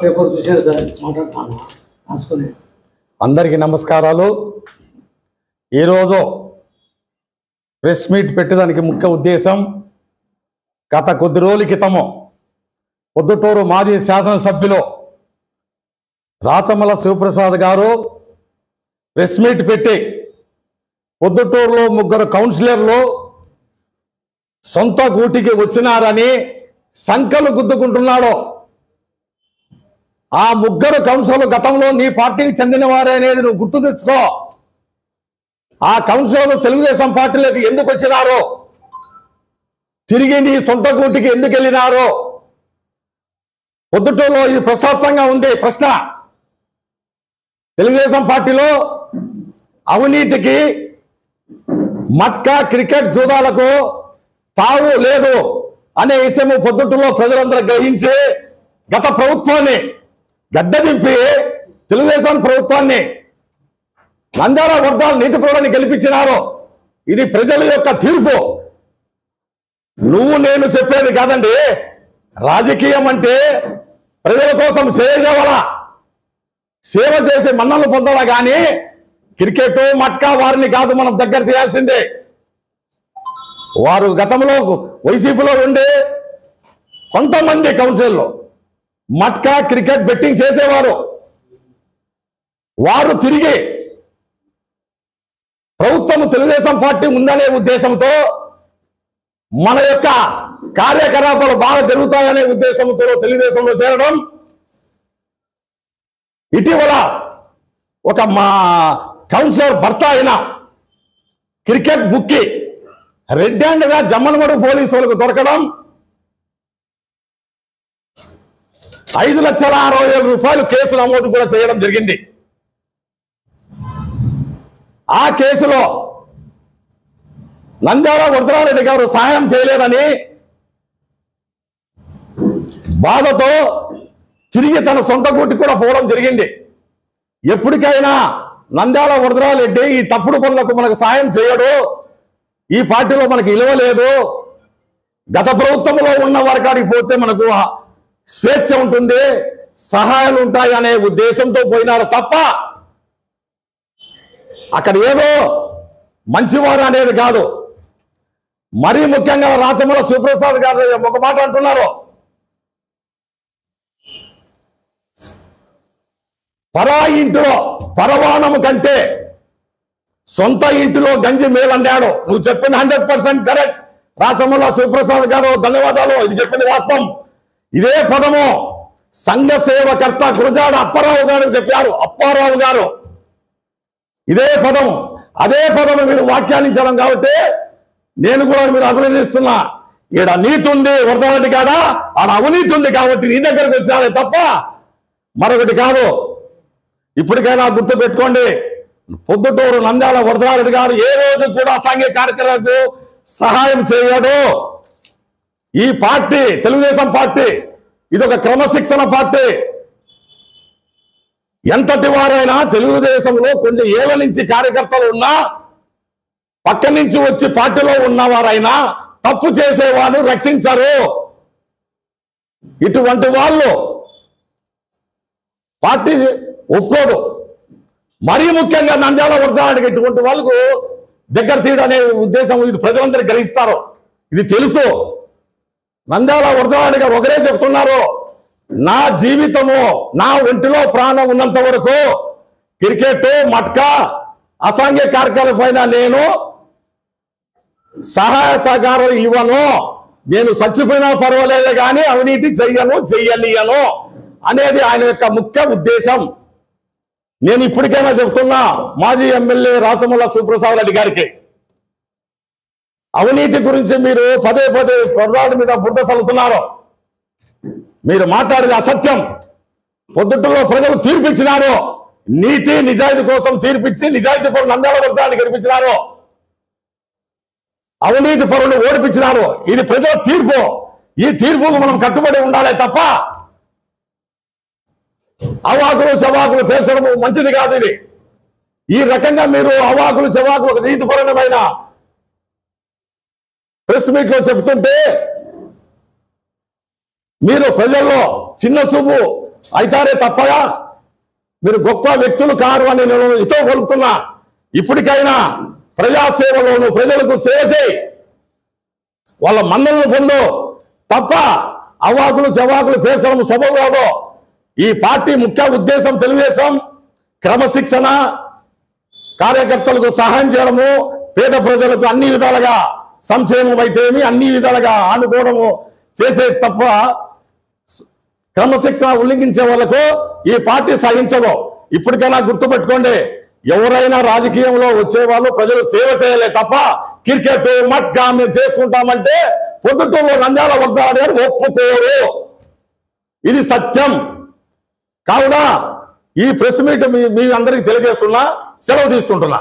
Paper చూశారు sir, మాట్లాడతాను రాసుకొని. అందరికీ నమస్కారాలు. ఈరోజు ప్రెస్ మీట్ పెట్టడానికి ముఖ్య ఉద్దేశం, గత కొద్ది రోజుల క్రితము పొద్దుటూరు మాజీ శాసనసభ్యులు రాచమల్ల శివప్రసాద్ గారు ప్రెస్ మీట్ పెట్టి పొద్దుటూరులో 3 కౌన్సిలర్లు సొంత గూటికి వచ్చినారని సంకలు గుద్దుకుంటున్నాడు. ఆ 3 కౌన్సిలర్లు గతంలో నీ పార్టీకి చెందిన వారే అనేది నువ్వు గుర్తు తెచ్చుకో. ఆ కౌన్సిలర్లు తెలుగుదేశం పార్టీలోకి ఎందుకు వచ్చినారో, తిరిగి నీ సొంత గూటికి ఎందుకు వెళ్ళినారో పొద్దుటూరులో ఇది ప్రశాస్తంగా ఉంది. ప్రశ్న, తెలుగుదేశం పార్టీలో అవినీతికి, మట్కా, క్రికెట్, జూదాలకు తావు లేదు అనే విషయం పొద్దుటూరులో ప్రజలందరూ గ్రహించి గత ప్రభుత్వాన్ని గద్దెదింపి తెలుగుదేశం ప్రభుత్వాన్ని నంద్యాల వర్ధాల నీతి పౌరాన్ని గెలిపించినారు. ఇది ప్రజల యొక్క తీర్పు. నువ్వు నేను చెప్పేది కాదండి. రాజకీయం అంటే ప్రజల కోసం చేయగలవా, సేవ చేసి మన్నలు పొందాలా కానీ క్రికెట్, మట్కా వారిని కాదు మనం దగ్గర తీయాల్సిందే. వారు గతంలో వైసీపీలో ఉండే కొంతమంది కౌన్సిల్లో మట్కా, క్రికెట్ బెట్టింగ్ చేసేవారు. వారు తిరిగి ప్రభుత్వం తెలుగుదేశం పార్టీ ఉందనే ఉద్దేశంతో మన యొక్క కార్యకలాపాలు బాగా జరుగుతాయనే ఉద్దేశంతో తెలుగుదేశంలో చేరడం, ఇటీవల ఒక మా కౌన్సిలర్ భర్త అయిన క్రికెట్ బుక్కి రెడ్ హ్యాండ్గా జమ్మలమడు పోలీసు వాళ్ళకు దొరకడం, 5,60,000 రూపాయలు కేసు నమోదు కూడా చేయడం జరిగింది. ఆ కేసులో నంద్యాల వరదరారెడ్డి గారు సహాయం చేయలేదని బాధతో తిరిగి తన సొంత గూటికి కూడా పోవడం జరిగింది. ఎప్పటికైనా నంద్యాల వరదరారెడ్డి ఈ తప్పుడు పనులకు మనకు సహాయం చేయడు, ఈ పార్టీలో మనకు విలువ లేదు, గత ప్రభుత్వంలో ఉన్న వారి కాడికి పోతే మనకు స్వేచ్ఛ ఉంటుంది, సహాయాలు ఉంటాయి అనే ఉద్దేశంతో పోయినారు తప్ప అక్కడ ఏదో మంచివారు అనేది కాదు. మరీ ముఖ్యంగా రాచమల్ల శివప్రసాద్ గారు ఒక మాట అంటున్నారు, పరాయి ఇంటిలో పరవాణము కంటే సొంత ఇంటిలో గంజి మేలన్నాడు. నువ్వు చెప్పింది 100% కరెక్ట్ రాచమల్ల శివప్రసాద్ గారు, ధన్యవాదాలు. ఇది చెప్పింది వాస్తవం. ఇదే పదము సంఘ సేవకర్త గురజాడ అప్పారావు గారు చెప్పారు. అప్పారావు గారు ఇదే పదం, అదే పదము మీరు వ్యాఖ్యానించడం కాబట్టి నేను కూడా మీరు అభినందిస్తున్నా. ఈడ నీతి ఉంది వరదరారెడ్డి కాడ, ఆడ అవినీతి ఉంది కాబట్టి నీ దగ్గరకు వచ్చారే తప్ప మరొకటి కాదు. ఇప్పటికైనా గుర్తు పెట్టుకోండి, పొద్దుటూరు నంద్యాల వరదరారెడ్డి గారు ఏ రోజు కూడా అసాంఘిక కార్యక్రమాలకు సహాయం చేయడు. ఈ పార్టీ తెలుగుదేశం పార్టీ ఇది ఒక క్రమశిక్షణ పార్టీ. ఎంతటి వారైనా తెలుగుదేశంలో కొన్ని ఏళ్ల నుంచి కార్యకర్తలు ఉన్నా, పక్క నుంచి వచ్చి పార్టీలో ఉన్నవారైనా తప్పు చేసేవాళ్ళు రక్షించరు. ఇటువంటి వాళ్ళు పార్టీ ఒప్పుకోదు. మరీ ముఖ్యంగా నంద్యాల వరదరారెడ్డికి ఇటువంటి వాళ్ళకు దగ్గర తీయడనే ఉద్దేశం ఇది ప్రజలందరూ గ్రహిస్తారు. ఇది తెలుసు. నంద్యాల వరదరారెడ్డి గారు ఒకరే చెప్తున్నారు, నా జీవితము, నా ఒంటిలో ప్రాణం ఉన్నంత వరకు క్రికెట్, మట్కా, అసాంఘిక కార్యక్రమాల పైన నేను సహాయ సహకారం ఇవ్వను, నేను చచ్చిపోయినా పర్వాలేదే కానీ అవినీతి చెయ్యనియను అనేది ఆయన యొక్క ముఖ్య ఉద్దేశం. నేను ఇప్పటికైనా చెప్తున్నా మాజీ ఎమ్మెల్యే రాచమల్ల శివప్రసాద్ రెడ్డి గారికి, అవినీతి గురించి మీరు పదే ప్రజల మీద బురద చల్లుతున్నారు. మీరు మాట్లాడేది అసత్యం. పొద్దుటలో ప్రజలు తీర్పిచ్చినారు, నీతి నిజాయితీ కోసం తీర్పిచ్చి నిజాయితీ పరులు నంద్యాల వర్గాన్ని గెలిపించినారు, అవినీతి పరులు ఓడిపించినారు. ఇది ప్రజల తీర్పు. ఈ తీర్పుకు మనం కట్టుబడి ఉండాలి తప్ప అవాకులు చవాకులు పేర్చడం మంచిది కాదు. ఇది ఈ రకంగా మీరు అవాకులు చవాకులు ఒక నీతిపరమైన ప్రెస్ మీట్ లో చెప్తుంటే మీరు ప్రజల్లో చిన్న చూపు అయితారే తప్పగా మీరు గొప్ప వ్యక్తులు కారు అని నేను ఇతో కొలుతున్నా. ఇప్పటికైనా ప్రజాసేవలోను ప్రజలకు సేవ చేయి, వాళ్ళ మన్నలను పొందు తప్ప అవాకులు చవాకులు పేర్చడం సబబు కాదు. ఈ పార్టీ ముఖ్య ఉద్దేశం తెలుగుదేశం క్రమశిక్షణ, కార్యకర్తలకు సహాయం చేయడము, పేద ప్రజలకు అన్ని విధాలుగా సంక్షేమం అయితేమి అన్ని విధాలుగా ఆదుకోవడము చేసే తప్ప క్రమశిక్షణ ఉల్లంఘించే వాళ్ళకు ఈ పార్టీ సహించదు. ఇప్పటికైనా గుర్తుపెట్టుకోండి, ఎవరైనా రాజకీయంలో వచ్చేవాళ్ళు ప్రజలు సేవ చేయలే తప్ప క్రికెట్ మట్కా మేము చేసుకుంటామంటే పొద్దుటూరులో నంద్యాల వర్ధనారెడ్డి గారు ఒప్పుకోరు. ఇది సత్యం. కావున ఈ ప్రెస్ మీట్ మీ అందరికీ తెలియజేస్తున్నా, సెలవు తీసుకుంటున్నా.